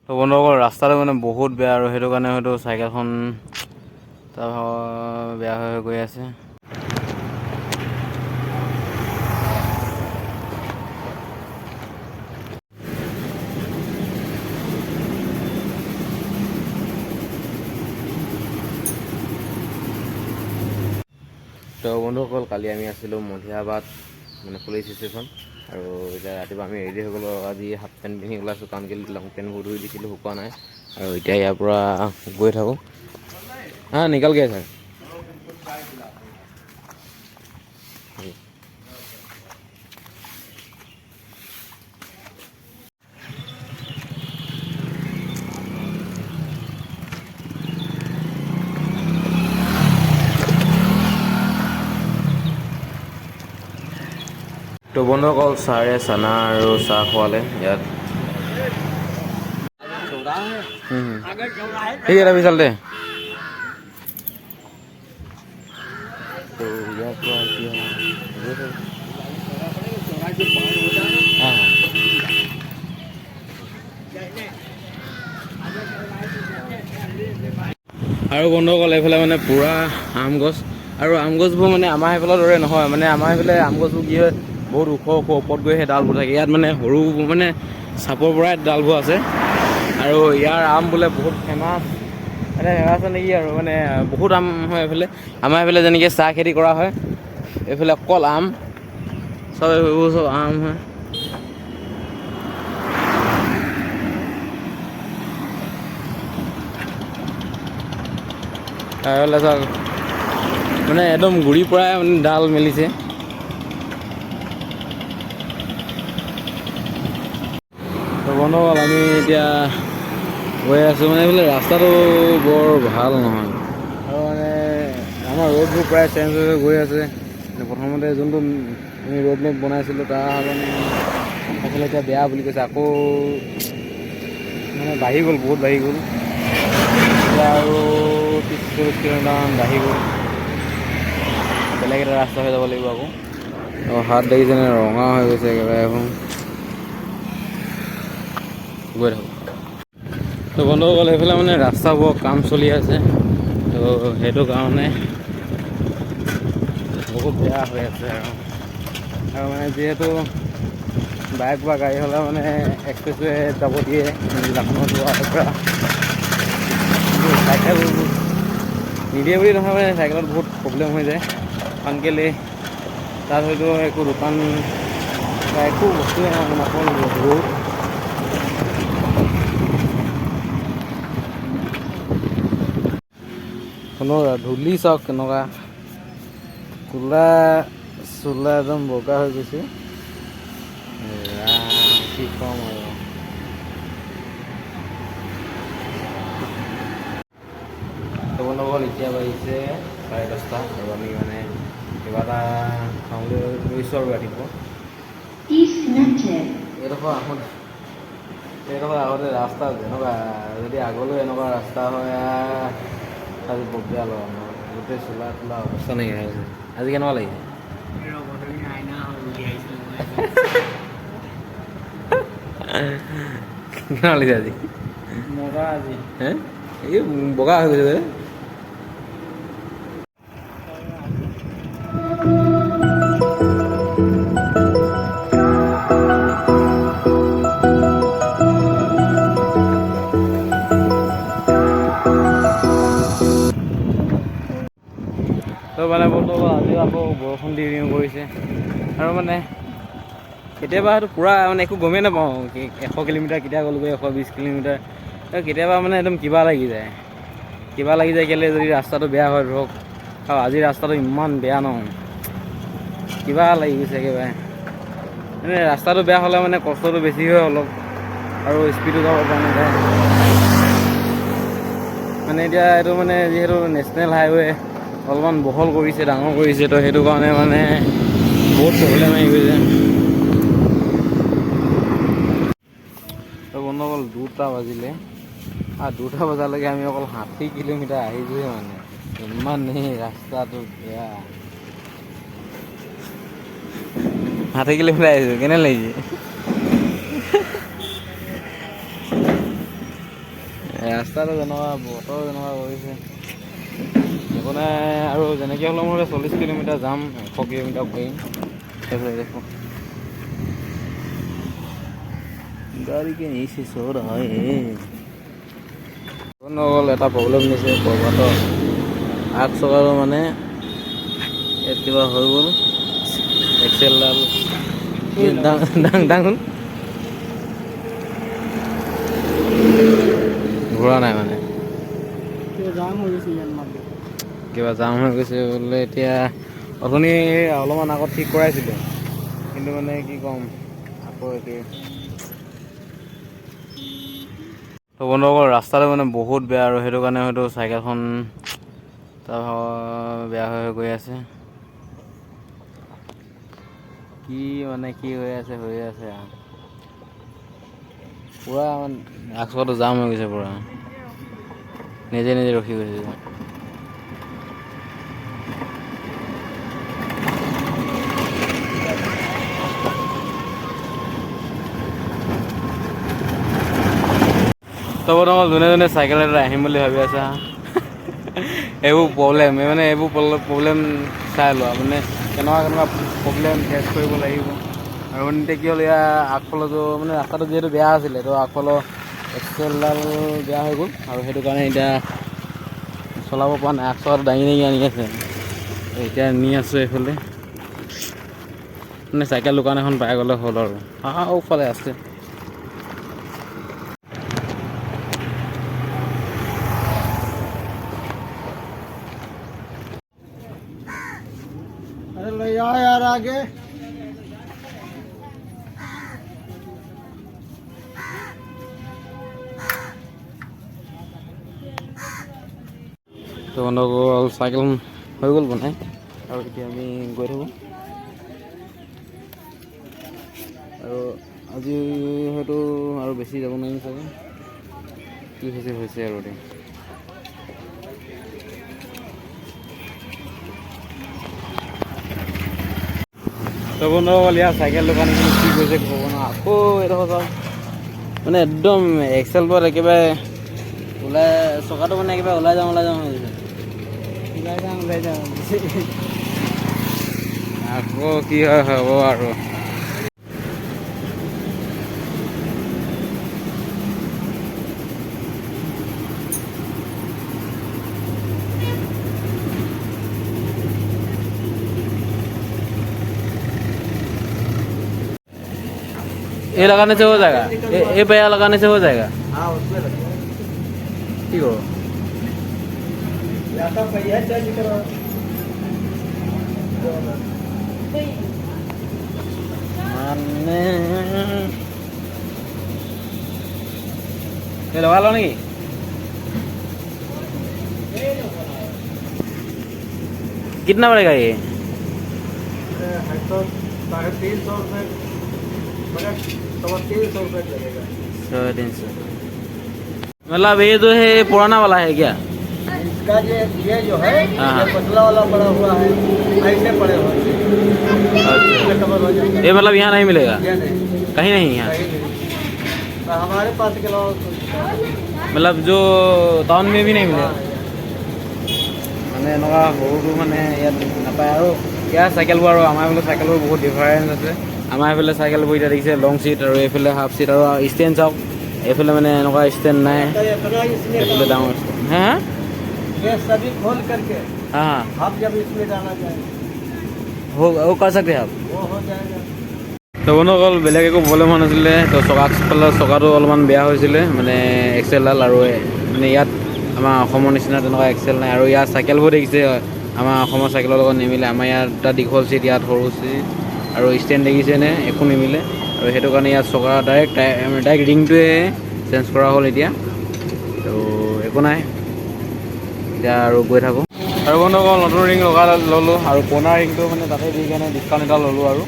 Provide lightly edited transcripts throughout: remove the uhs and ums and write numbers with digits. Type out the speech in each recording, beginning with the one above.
তো বন্ধুসকল ৰাস্তাটো মানে বহুত বেয়া আৰু সেইটো কাৰণে হয়তো চাইকেলখন বেয়া হৈ গৈ আছে। তো বন্ধুসকল কালি আমি আছিলোঁ মধিয়াবাদ মানে পুলিচ ষ্টেচন আৰু এতিয়া ৰাতিপুৱা আমি ৰেডি হৈ গ'লোঁ। আজি হাফ পেণ্ট পিন্ধি ওলাইছোঁ কাৰণ কি লং পেণ্টবোৰ ধুই দিছিলোঁ শুকোৱা নাই আৰু এতিয়া ইয়াৰ পৰা গৈ থাকোঁ। हाँ निकल गया सर। তো বন্ধুসকল ছাৰে চানা আৰু চাহ খোৱালে ইয়াত। ঠিক আছে अभी चलते हैं। तो यार तो আৰু বন্ধুসকল এইফালে মানে পুৰা আম গছ আৰু আম গছবোৰ মানে আমাৰ সেইফালৰ দৰে নহয়। মানে আমাৰ সেইফালে আম গছবোৰ কি হয় বহুত ওখ ওখ ওপৰত গৈ সেই ডালবোৰ থাকে। ইয়াত মানে সৰু মানে চাপৰ পৰাই ডালবোৰ আছে আৰু ইয়াৰ আম বোলে বহুত ফেমাছ। মানে ফেমাছ নেকি আৰু মানে বহুত আম হয় এইফালে। আমাৰ এইফালে যেনেকৈ চাহ খেতি কৰা হয় এইফালে অকল আম, চব এইবোৰ চব আম হয়। এইফালে চাওক মানে একদম গুৰিৰ পৰাই মানে ডাল মেলিছে। তো বন্ধুসকল আমি এতিয়া গৈ আছোঁ মানে এইফালে ৰাস্তাটো বৰ ভাল নহয় আৰু মানে আমাৰ ৰোডবোৰ প্ৰায় চেঞ্জ হৈ গৈ আছে। প্ৰথমতে যোনটো আমি ৰোড মেপ বনাইছিলোঁ তাৰ সলনি এইফালে এতিয়া বেয়া বুলি কৈছে। আকৌ মানে বাঢ়ি গ'ল, বহুত বাঢ়ি গ'ল। এতিয়া আৰু 30-40 কিলোমিটাৰমান বাঢ়ি গ'ল। বেলেগ এটা ৰাস্তা হৈ যাব লাগিব আকৌ। আৰু হাত দেখিছেনে ৰঙা হৈ গৈছে একেবাৰে এখন। গৈ থাকোঁ। তো বন্ধুসকল এইফালে মানে ৰাস্তাবোৰৰ কাম চলি আছে, তো সেইটো কাৰণে বহুত বেয়া হৈ আছে আৰু মানে যিহেতু বাইক বা গাড়ী হ'লে মানে এক্সপ্ৰেছৱে যাব দিয়ে জিলাখনত যোৱাৰ পৰা। চাইকেল নিদিয়ে বুলি নহয়, মানে চাইকেলত বহুত প্ৰব্লেম হৈ যায়। কাৰণ কেলৈ তাত হয়তো একো দোকান বা একো বস্তুৱে নাপাওঁ বহুত। ধূলি চাওক কেনেকুৱা, কোলা চোলা একদম বগা হৈ গৈছে। কি ক'ম আৰু। বন্ধুসকল এতিয়া বাজিছে 10:30 আৰু আমি মানে কিবা এটা খাবলৈ লৈছোঁ আৰু ৰাতিপুৱা। এইডোখৰ আগতে ৰাস্তা যেনেকুৱা, যদি আগলৈ এনেকুৱা ৰাস্তা হয় আজি বকিয়া লওঁ গোটেই চোলা তোলা অৱস্থা নাইকিয়া হৈ গৈছে। আজি কেনেকুৱা লাগিছে? কেনেকুৱা লাগিছে আজি? মজা আজি। হে এই বগা হৈ গৈছে যে। তো মানে বন্ধুসকল আজিও আকৌ বৰষুণ দি কৰিছে আৰু মানে কেতিয়াবা সেইটো পূৰা মানে একো গমেই নাপাওঁ 100 কিলোমিটাৰ কেতিয়া গ'লগৈ, 120 কিলোমিটাৰ। কেতিয়াবা মানে একদম কিবা লাগি যায় কেলৈ যদি ৰাস্তাটো বেয়া হয় ধৰক। আৰু আজি ৰাস্তাটো ইমান বেয়া নহয়, কিবা লাগি গৈছে একেবাৰে। মানে ৰাস্তাটো বেয়া হ'লে মানে কষ্টটো বেছি হয় অলপ আৰু স্পীডো যাব পৰা নাযায়। মানে এতিয়া এইটো মানে যিহেতু নেশ্যনেল হাইৱে অলপমান বহল কৰিছে, ডাঙৰ কৰিছে, তো সেইটো কাৰণে মানে বহুত প্ৰব্লেম আহি গৈছে। তো বন্ধুসকল 2টা বাজিলে আৰু 2টা বজালৈকে আমি অকল 60 কিলোমিটাৰ আহিছোঁহে। মানে ইমানেই ৰাস্তাটো বেয়া। 60 কিলোমিটাৰ আহিছোঁ, কেনে লাগিছে? ৰাস্তাটো যেনেকুৱা বতৰ যেনেকুৱা কৰিছে একো নাই আৰু যেনেকৈ হ'লেও মোৰ 40 কিলোমিটাৰ যাম 100 কিলোমিটাৰ কৰিম সেইফালে দেখো গাড়ী কে নিচে চো ৰহা হে নগ'ল এটা প্ৰব্লেম দিছে কৰবাতৰ আগ চকাটো মানে ইয়াত কিবা হৈ গ'ল এক্সেলডাল ডাঙ ঘূৰা নাই মানে কিবা জাম হৈ গৈছে বোলে এতিয়া অথনি অলপমান আগত ঠিক কৰাইছিলোঁ কিন্তু মানে কি ক'ম আকৌ এতিয়া তো বন্ধুসকল ৰাস্তাটো মানে বহুত বেয়া আৰু সেইটো কাৰণে হয়তো চাইকেলখন বেয়া হৈ গৈ আছে কি মানে কি হৈ আছে পুৰা মানে ৰাস্তাটো জাম হৈ গৈছে পুৰা নিজে ৰখি গৈছে তো বন্ধুসকল যোনে চাইকেল এটা আহিম বুলি ভাবি আছা এইবোৰ প্ৰব্লেম মানে এইবোৰ প্ৰব্লেম চাই লোৱা মানে কেনেকুৱা প্ৰব্লেম ফেচ কৰিব লাগিব আৰু মানে কি হ'ল ইয়াৰ আগফালতো মানে ৰাস্তাটো যিহেতু বেয়া আছিলে তো আগফালৰ এক্সেলডাল বেয়া হৈ গ'ল আৰু সেইটো কাৰণে এতিয়া চলাব পৰা নাই আগচকাটো দাঙি আনি আছে এতিয়া নি আছোঁ এইফালে মানে চাইকেল দোকান এখন পাই গ'লে হ'ল আৰু ওফালে আছে ले आओ यार आगे তো বন্ধুসকল চাইকেল হৈ গ'ল বনাই আৰু এতিয়া আমি গৈ থাকোঁ আৰু আজি হয়তো আৰু বেছি যাব নোৱাৰিম চাগে কি হৈছে আৰু এতিয়া তো বন্ধুসকল ইয়াৰ চাইকেল দোকানীখিনি কি কৈছে ক'ব নোৱাৰোঁ আকৌ এইডোখৰ চাওক মানে একদম এক্সেলবোৰত একেবাৰে ওলাই চকাটো মানে একেবাৰে ওলাই যাওঁ হৈ গৈছে আকৌ কি হয় হ'ব আৰু ये लगाने से हो जाएगा ये पैया लगाने से हो जाएगा हाँ उसमें लगे ठीक हो या तो पहिया चेंज करो माने ये लगा लो नहीं कितना पड़ेगा ये तो 350 रुपये मगर 350 रुपये लगेगा 350 मतलब ये जो है पुराना वाला है क्या इसका ये जो है हाँ। ये पतला वाला पड़ा हुआ है ऐसे पड़े हुए हैं इसमें कवर हो जाएगा ये मतलब यहाँ नहीं मिलेगा ये नहीं कहीं नहीं यहाँ कहीं नहीं तो हमारे पास के अलावा मतलब जो टाउन में भी नहीं मिलेगा মানে এনেকুৱা সৰুটো মানে ইয়াত নাপায় আৰু ইয়াৰ চাইকেলবোৰ আৰু আমাৰ এইফালে চাইকেলবোৰ বহুত ডিফাৰেঞ্চ আছে আমাৰ এইফালে চাইকেলবোৰ এতিয়া দেখিছে লং চিট আৰু এইফালে হাফ চিট আৰু ষ্টেণ্ড চাওক এইফালে মানে এনেকুৱা ষ্টেণ্ড নাই এইফালে ডাঙৰ হা ये सभी खोल करके हाँ हाँ आप जब इसमें डाला जाए वो कर सकते हैं आप वो हो जाएगा তো বন্ধুসকল বেলেগ একো প্ৰব্লেম হোৱা নাছিলে তো চকাটো অলপমান বেয়া হৈছিলে মানে এক্সেলডাল আৰু মানে ইয়াত আমাৰ অসমৰ নিচিনা তেনেকুৱা এক্সেল নাই আৰু ইয়াত চাইকেলবোৰ দেখিছে আমাৰ অসমৰ চাইকেলৰ লগত নিমিলে আমাৰ ইয়াত এটা দীঘল চিট ইয়াত সৰু চিট আৰু ষ্টেণ্ড দেখিছেনে একো নিমিলে আৰু সেইটো কাৰণে ইয়াত চকা ডাইৰেক্ট ৰিংটোৱে চেঞ্জ কৰা হ'ল এতিয়া তো একো নাই এতিয়া আৰু গৈ থাকোঁ আৰু বন্ধুসকল নতুন ৰিং ল'লোঁ আৰু পুৰণা ৰিংটো মানে তাতে দি কেনে ডিছকাউণ্ট এটা ল'লোঁ আৰু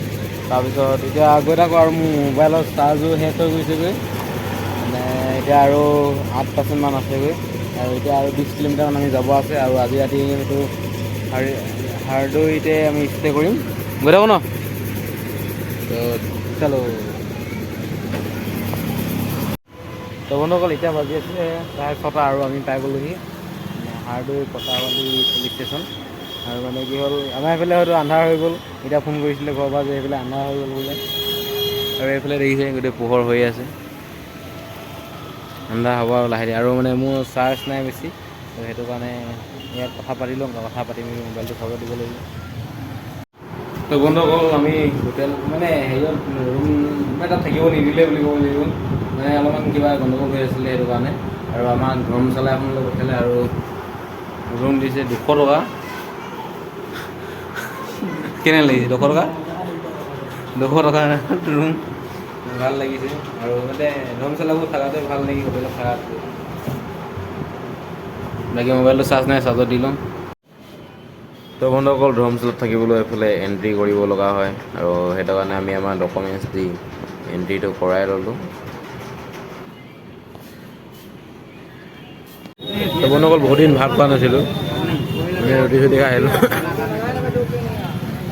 তাৰপিছত এতিয়া গৈ থাকোঁ আৰু মোৰ মোবাইলৰ চাৰ্জো শেষ হৈ গৈছেগৈ মানে এতিয়া আৰু 8% মান আছেগৈ আৰু এতিয়া আৰু 20 কিলোমিটাৰমান আমি যাব আছে আৰু আজি ৰাতি হয়তো হাৰ্ডৈতে আমি ষ্টে কৰিম গৈ থাকোঁ ন তো চলো তো বন্ধুসকল এতিয়া বাজি আছে প্ৰায় 6টা আৰু আমি পাই গ'লোহি হাৰ্ডৱে কটাবালি পুলিচ ষ্টেচন। আৰু মানে কি হ'ল আমাৰ এইফালে হয়তো আন্ধাৰ হৈ গ'ল, এতিয়া ফোন কৰিছিলে ঘৰৰ পৰা যে এইফালে আন্ধাৰ হৈ গ'ল বোলে। আৰু এইফালে দেখিছে গোটেই পোহৰ হৈ আছে, আন্ধাৰ হ'ব আৰু লাহে আৰু মানে মোৰ চাৰ্জ নাই বেছি, তো সেইটো কাৰণে ইয়াত কথা পাতি লওঁ, কথা পাতি মেলি মোবাইলটো চাৰ্জত দিব লাগিব। তো বন্ধুসকল আমি হোটেল মানে হেৰিয়ত ৰুম এটাত থাকিব নিদিলে বুলি ক'ব লাগিব, মানে অলপমান কিবা গণ্ডগোল হৈ আছিলে সেইটো কাৰণে। আৰু আমাক ধৰ্মশালা এখনলৈ পঠিয়ালে আৰু ৰুম দিছে 200 টকা। কেনে লাগিছে 200 টকা? 200 টকা ৰুম ভাল লাগিছে। আৰু মানে ধৰ্মশালাবোৰ থকাটোৱে ভাল লাগি হোটেলত থকাতকৈ। বাকী মোবাইলটো চাৰ্জ নাই, চাৰ্জত দি লওঁ। তো বন্ধুসকল ধৰ্মশালাত থাকিবলৈ এইফালে এণ্ট্ৰি কৰিব লগা হয়, আৰু সেইটো কাৰণে আমি আমাৰ ডকুমেণ্টছ দি এণ্ট্ৰিটো কৰাই ল'লোঁ। তো বন্ধুসকল বহুত দিন ভাত খোৱা নাছিলোঁ, আমি ৰুটি চুটি খাই আহিলোঁ।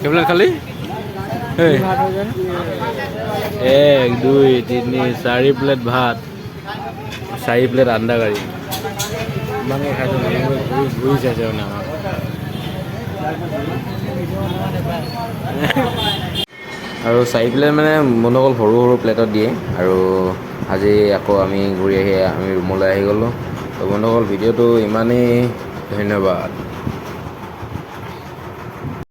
কেইপ্লেট খালি? 1 2 3 4 প্লেট ভাত, 4 প্লেট আন্দা কাৰী। ইমানকৈ খাইছোঁ, মানুহবোৰে ঘূৰি চাইছে মানে আমাক। আৰু 4 প্লেট মানে বন্ধুসকল সৰু সৰু প্লেটত দিয়ে। আৰু আজি আকৌ আমি ঘূৰি আহি আমি ৰুমলৈ আহি গ'লোঁ। তো বন্ধুসকল ভিডিঅ'টো ইমানেই, ধন্যবাদ।